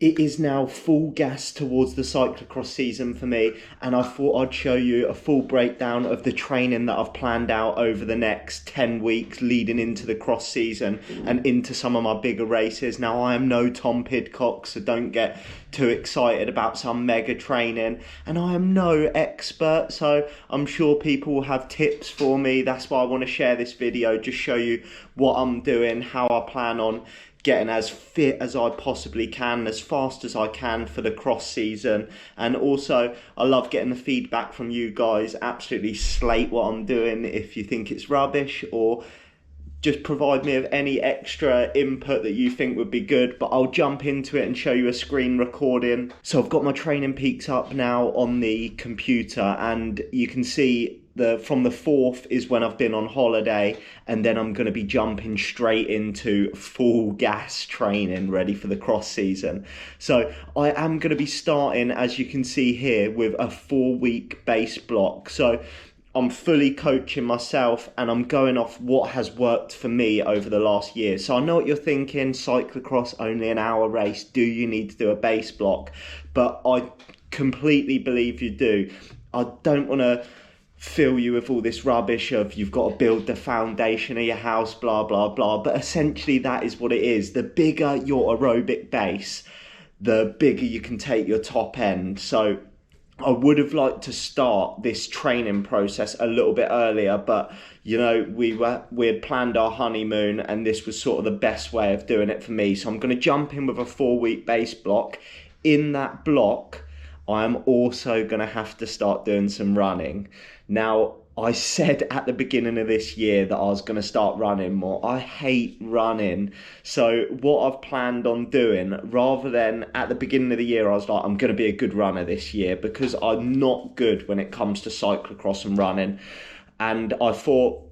It is now full gas towards the cyclocross season for me, and I thought I'd show you a full breakdown of the training that I've planned out over the next 10 weeks leading into the cross season and into some of my bigger races. Now, I am no Tom Pidcock, so don't get too excited about some mega training, and I am no expert, so I'm sure people will have tips for me. That's why I want to share this video, just show you what I'm doing, how I plan on getting as fit as I possibly can, as fast as I can for the cross season. And also, I love getting the feedback from you guys. Absolutely slate what I'm doing if you think it's rubbish, or just provide me with any extra input that you think would be good. But I'll jump into it and show you a screen recording. So I've got my training peaks up now on the computer, and you can see from the 4th is when I've been on holiday, and then I'm going to be jumping straight into full gas training ready for the cross season. So I am going to be starting, as you can see here, with a 4-week base block. So I'm fully coaching myself, and I'm going off what has worked for me over the last year. So I know what you're thinking, cyclocross, only an hour race, do you need to do a base block? But I completely believe you do. I don't want to fill you with all this rubbish of you've got to build the foundation of your house, blah, blah, blah. But essentially that is what it is. The bigger your aerobic base, the bigger you can take your top end. So I would have liked to start this training process a little bit earlier, but you know, we had planned our honeymoon, and this was sort of the best way of doing it for me. So I'm going to jump in with a 4-week base block. In that block, I am also going to have to start doing some running. Now, I said at the beginning of this year that I was going to start running more. I hate running. So what I've planned on doing, rather than at the beginning of the year, I was like, I'm going to be a good runner this year, because I'm not good when it comes to cyclocross and running. And I thought,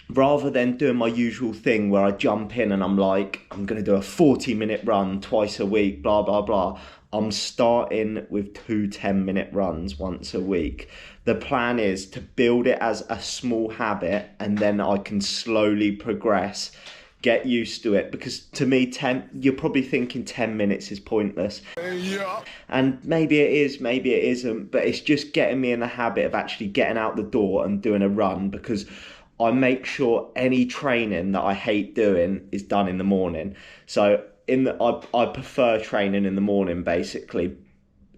rather than doing my usual thing where I jump in and I'm like, I'm going to do a 40-minute run twice a week, blah, blah, blah, I'm starting with 2 10-minute runs once a week. The plan is to build it as a small habit, and then I can slowly progress, get used to it. Because to me, you're probably thinking 10 minutes is pointless. Yeah. And maybe it is, maybe it isn't, but it's just getting me in the habit of actually getting out the door and doing a run, because I make sure any training that I hate doing is done in the morning. So I prefer training in the morning, basically.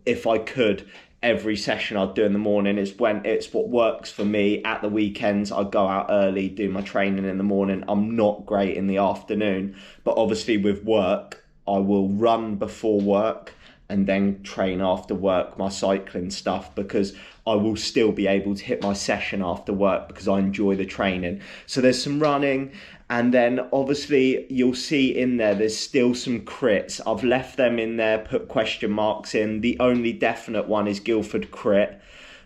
If I could, every session I'd do in the morning is when it's what works for me. At the weekends, I go out early, do my training in the morning. I'm not great in the afternoon, but obviously with work, I will run before work and then train after work, my cycling stuff, because I will still be able to hit my session after work because I enjoy the training. So there's some running, and then obviously you'll see in there's still some crits. I've left them in there, put question marks in. The only definite one is Guildford crit,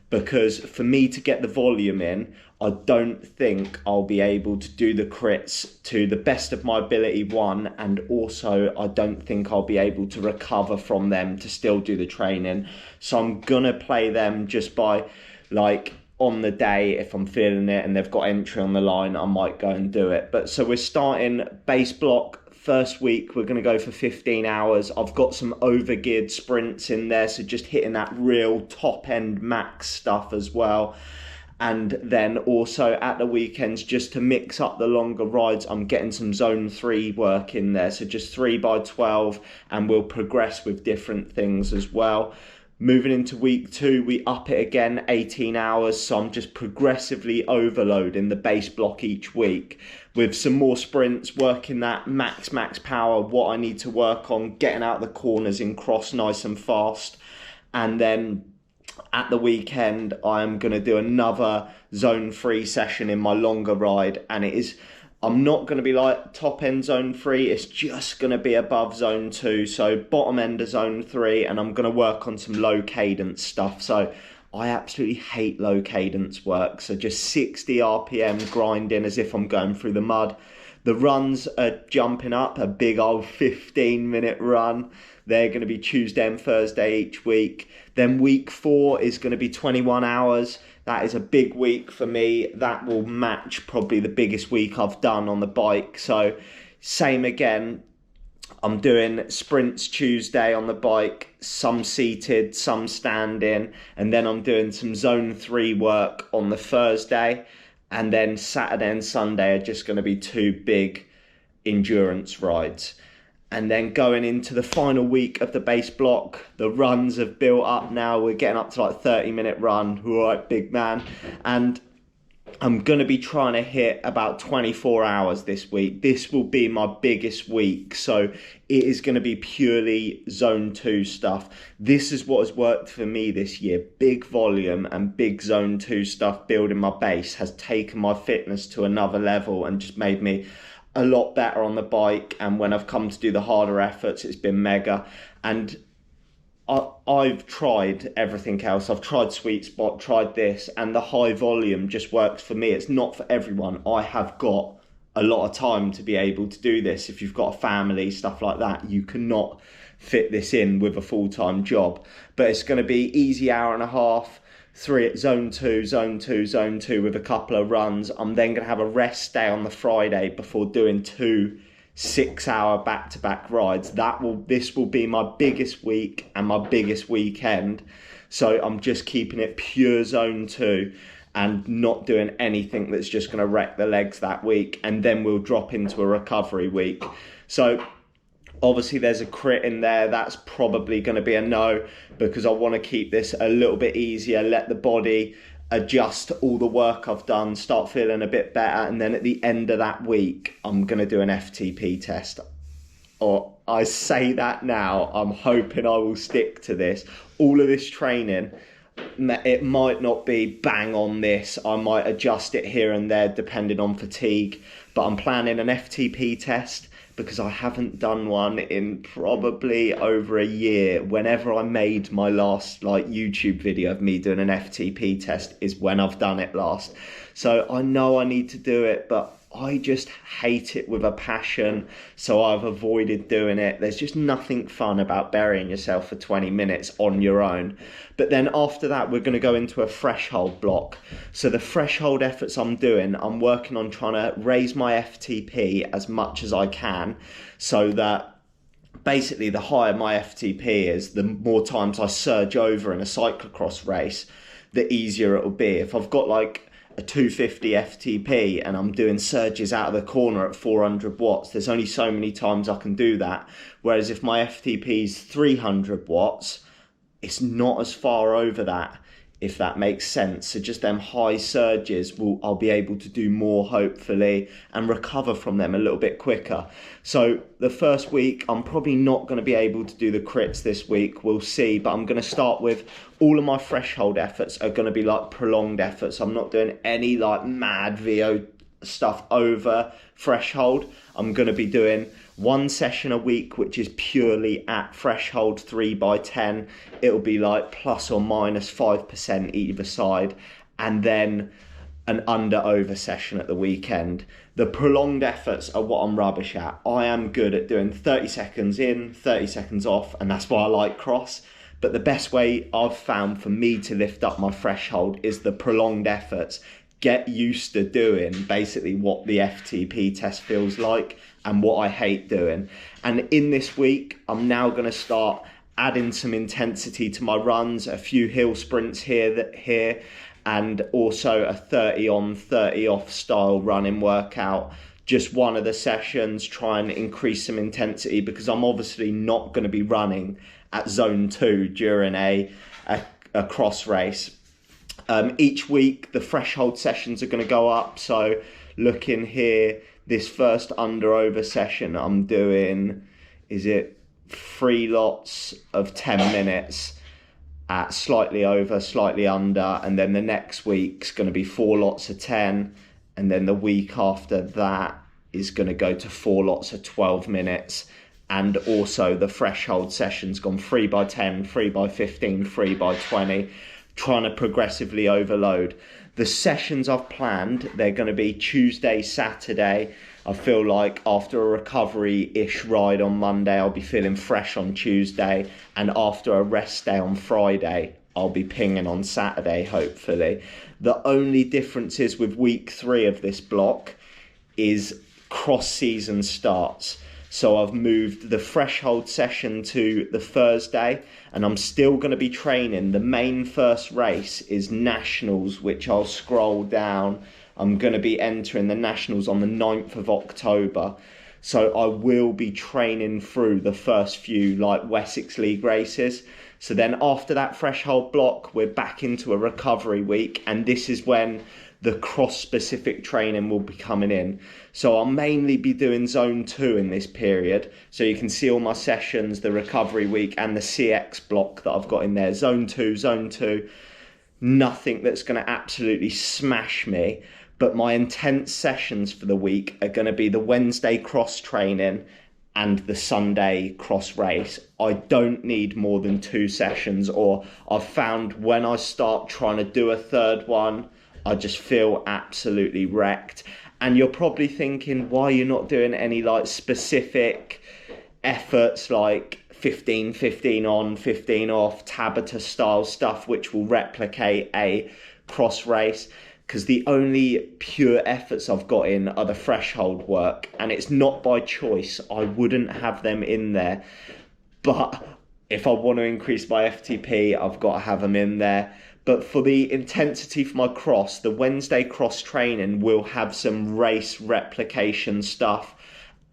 because for me to get the volume in, I don't think I'll be able to do the crits to the best of my ability, one, and also I don't think I'll be able to recover from them to still do the training. So I'm gonna play them just by, like, on the day, if I'm feeling it and they've got entry on the line, I might go and do it. But so we're starting base block. First week, we're going to go for 15 hours. I've got some overgeared sprints in there, so just hitting that real top end max stuff as well. And then also at the weekends, just to mix up the longer rides, I'm getting some zone 3 work in there. So just 3x12, and we'll progress with different things as well. Moving into week 2, we up it again, 18 hours. So I'm just progressively overloading the base block each week with some more sprints, working that max power, what I need to work on, getting out the corners in cross nice and fast. And then at the weekend, I'm going to do another zone 3 session in my longer ride. And I'm not going to be like top end zone 3, it's just going to be above zone 2. So bottom end of zone 3, and I'm going to work on some low cadence stuff. So I absolutely hate low cadence work. So just 60 RPM grinding as if I'm going through the mud. The runs are jumping up, a big old 15-minute run. They're going to be Tuesday and Thursday each week. Then week 4 is going to be 21 hours. That is a big week for me. That will match probably the biggest week I've done on the bike. So same again, I'm doing sprints Tuesday on the bike, some seated, some standing, and then I'm doing some zone 3 work on the Thursday, and then Saturday and Sunday are just going to be 2 big endurance rides. And then going into the final week of the base block, the runs have built up now. We're getting up to like 30-minute run. All right, big man. And I'm going to be trying to hit about 24 hours this week. This will be my biggest week. So it is going to be purely zone 2 stuff. This is what has worked for me this year. Big volume and big zone 2 stuff building my base has taken my fitness to another level and just made me a lot better on the bike. And when I've come to do the harder efforts, it's been mega. And I've tried everything else. I've tried Sweet Spot, tried this, and the high volume just works for me. It's not for everyone. I have got a lot of time to be able to do this. If you've got a family, stuff like that, you cannot fit this in with a full-time job. But it's going to be easy hour and a half, 3 at zone 2, zone 2, zone 2 with a couple of runs. I'm then going to have a rest day on the Friday before doing 2 6-hour back-to-back rides. This will be my biggest week and my biggest weekend. So I'm just keeping it pure zone 2 and not doing anything that's just going to wreck the legs that week. And then we'll drop into a recovery week. So obviously there's a crit in there. That's probably going to be a no, because I want to keep this a little bit easier, let the body adjust all the work I've done, start feeling a bit better, and then at the end of that week I'm going to do an FTP test. Or I say that now, I'm hoping I will stick to this. All of this training, it might not be bang on this, I might adjust it here and there depending on fatigue, but I'm planning an FTP test because I haven't done one in probably over a year. Whenever I made my last YouTube video of me doing an FTP test is when I've done it last. So I know I need to do it, but I just hate it with a passion, so I've avoided doing it. There's just nothing fun about burying yourself for 20 minutes on your own. But then after that, we're going to go into a threshold block. So the threshold efforts I'm doing, I'm working on trying to raise my FTP as much as I can, so that basically the higher my FTP is, the more times I surge over in a cyclocross race, the easier it'll be. If I've got like a 250 FTP and I'm doing surges out of the corner at 400 watts, there's only so many times I can do that. Whereas if my FTP is 300 watts, it's not as far over that, if that makes sense. So just them high surges, I'll be able to do more hopefully and recover from them a little bit quicker. So the first week, I'm probably not going to be able to do the crits this week. We'll see, but I'm going to start with all of my threshold efforts are going to be like prolonged efforts. I'm not doing any like mad VO stuff over threshold. I'm going to be doing 1 session a week, which is purely at threshold 3x10. It'll be like plus or minus 5% either side, and then an under-over session at the weekend. The prolonged efforts are what I'm rubbish at. I am good at doing 30 seconds in, 30 seconds off, and that's why I like cross. But the best way I've found for me to lift up my threshold is the prolonged efforts. Get used to doing basically what the FTP test feels like and what I hate doing. And in this week, I'm now going to start adding some intensity to my runs, a few hill sprints here, and also a 30 on, 30 off style running workout. Just one of the sessions, try and increase some intensity, because I'm obviously not going to be running at zone 2 during a cross race. Each week the threshold sessions are going to go up. So looking here, this first under over session I'm doing, is it 3 lots of 10 minutes at slightly over, slightly under, and then the next week's going to be 4 lots of 10, and then the week after that is going to go to 4 lots of 12 minutes. And also the threshold session's gone 3x10, 3x15, 3x20, trying to progressively overload. The sessions I've planned, they're going to be Tuesday, Saturday. I feel like after a recovery-ish ride on Monday, I'll be feeling fresh on Tuesday. And after a rest day on Friday, I'll be pinging on Saturday, hopefully. The only difference is with week 3 of this block is cross season starts. So I've moved the threshold session to the Thursday, and I'm still going to be training. The main first race is Nationals, which I'll scroll down. I'm going to be entering the Nationals on the 9th of October. So I will be training through the first few like Wessex League races. So then after that threshold block, we're back into a recovery week, and this is when the cross-specific training will be coming in. So I'll mainly be doing zone 2 in this period. So you can see all my sessions, the recovery week and the CX block that I've got in there. Zone 2, nothing that's going to absolutely smash me. But my intense sessions for the week are going to be the Wednesday cross training and the Sunday cross race. I don't need more than 2 sessions, or I've found when I start trying to do a third one, I just feel absolutely wrecked. And you're probably thinking, why you're not doing any like specific efforts like 15 on, 15 off, Tabata style stuff, which will replicate a cross race. Because the only pure efforts I've got in are the threshold work, and it's not by choice. I wouldn't have them in there, but if I want to increase my FTP, I've got to have them in there. But for the intensity for my cross, the Wednesday cross training will have some race replication stuff,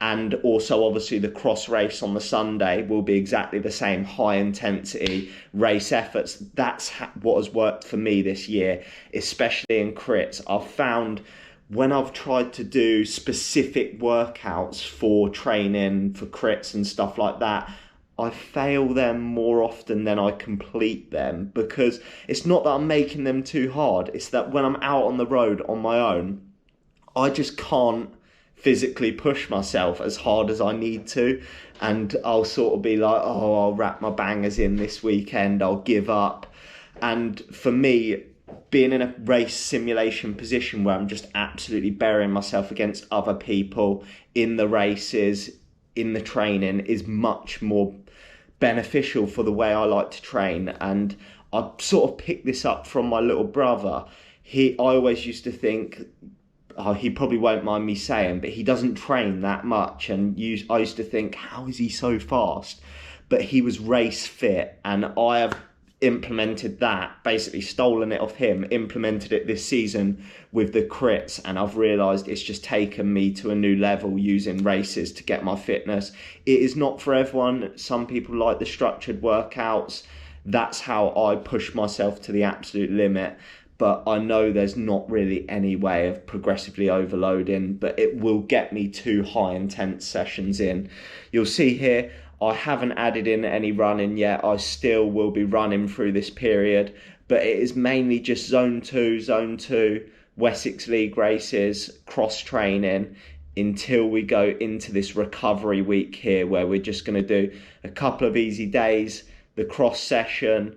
and also obviously the cross race on the Sunday will be exactly the same high intensity race efforts. That's what has worked for me this year, especially in crits. I've found when I've tried to do specific workouts for training for crits and stuff like that, I fail them more often than I complete them, because it's not that I'm making them too hard. It's that when I'm out on the road on my own, I just can't physically push myself as hard as I need to, and I'll sort of be like, oh, I'll wrap my bangers in this weekend, I'll give up. And for me, being in a race simulation position where I'm just absolutely burying myself against other people in the races, in the training, is much more beneficial for the way I like to train. And I sort of picked this up from my little brother. I always used to think, he probably won't mind me saying, but he doesn't train that much, and I used to think, how is he so fast? But he was race fit, and I have implemented that, basically stolen it off him, implemented it this season with the crits, and I've realised it's just taken me to a new level using races to get my fitness. It is not for everyone. Some people like the structured workouts. That's how I push myself to the absolute limit. But I know there's not really any way of progressively overloading, but it will get me 2 high intense sessions in. You'll see here, I haven't added in any running yet. I still will be running through this period, but it is mainly just zone 2, Wessex League races, cross training, until we go into this recovery week here, where we're just going to do a couple of easy days, the cross session,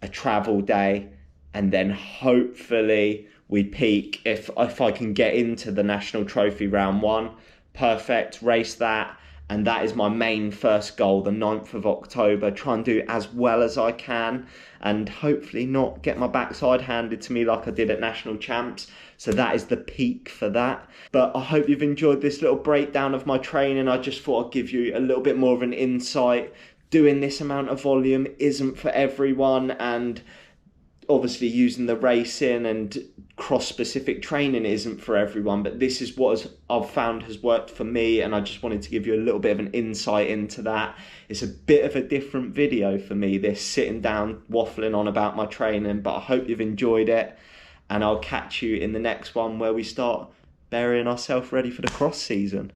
a travel day, and then hopefully we peak. If I can get into the National Trophy round 1, perfect, race that. And that is my main first goal, the 9th of October. Try and do as well as I can, and hopefully not get my backside handed to me like I did at National Champs. So that is the peak for that. But I hope you've enjoyed this little breakdown of my training. I just thought I'd give you a little bit more of an insight. Doing this amount of volume isn't for everyone, and obviously using the racing and cross-specific training isn't for everyone, but this is what I've found has worked for me, and I just wanted to give you a little bit of an insight into that. It's a bit of a different video for me, this sitting down waffling on about my training, but I hope you've enjoyed it, and I'll catch you in the next one where we start burying ourselves ready for the cross season.